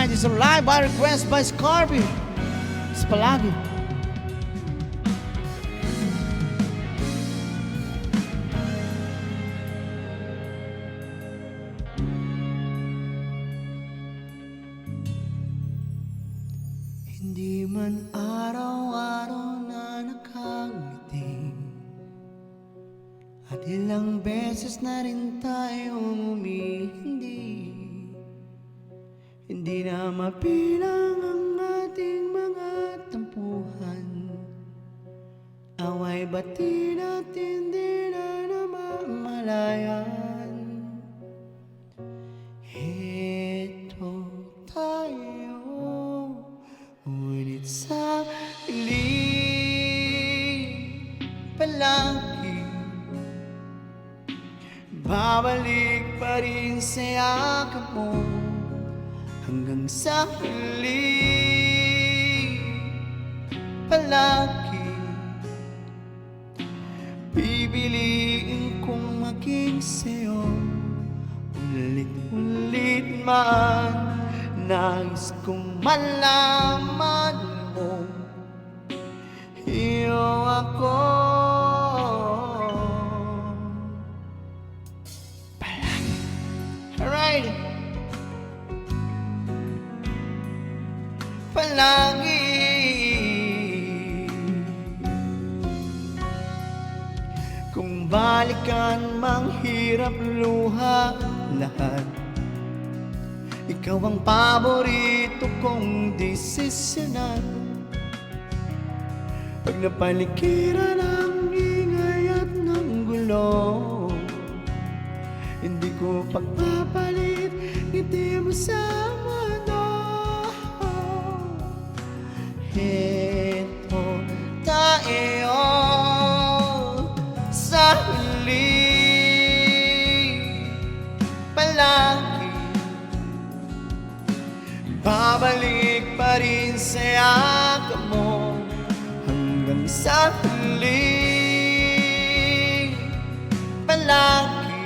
tonight is a live by request by Scorpio. Sa palagi. Hindi man araw-araw na nakangiti, at ilang beses na rin tayong umihindi. Hindi na mapilang ang ating mga tampuhan, away bati natin di na namamalayan. Heto tayo, ngunit sa piling palagi, babalik pa rin sa yakap mo hanggang sa huli. Palagi pipiliin kong maging sa'yo, ulit-ulit man. Nais kong malaman mo, iyo ako. Palagi. Alright. Palagi. Kung balikan mang hirap luha lahat, ikaw ang paborito kong desisyonan. Pag napalikiran ang ingay at ng gulo, hindi ko pagpapalit ngiti mo sa mundo. Heto tayo sa huli. Palagi babalik pa rin sa yakap mo hanggang sa huli. Palagi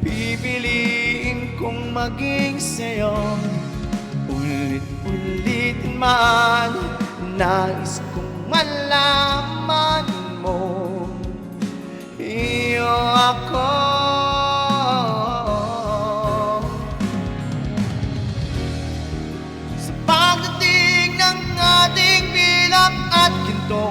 pipiliin kong maging sa'yo, ulit-ulit man. Nais kong malaman mo, iyo ako. Sa pagdating ng ating bilang at ginto,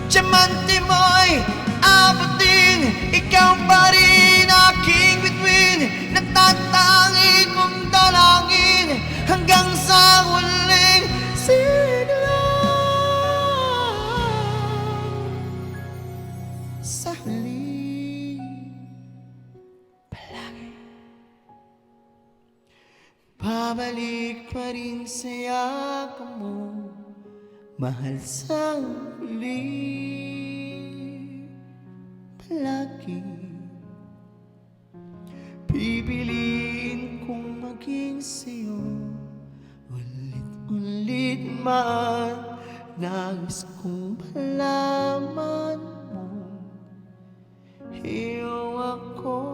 diamante mo'y abutin, ikaw pa rin aking bituin, natatangi kong dalangin hanggang sa huling sigla. Sa huli, palagi babalik pa rin sa yakap mo, mahal sa huli. Palagi pipiliin kong maging sa'yo, ulit-ulit man. Nais kong malaman mo, iyo ako.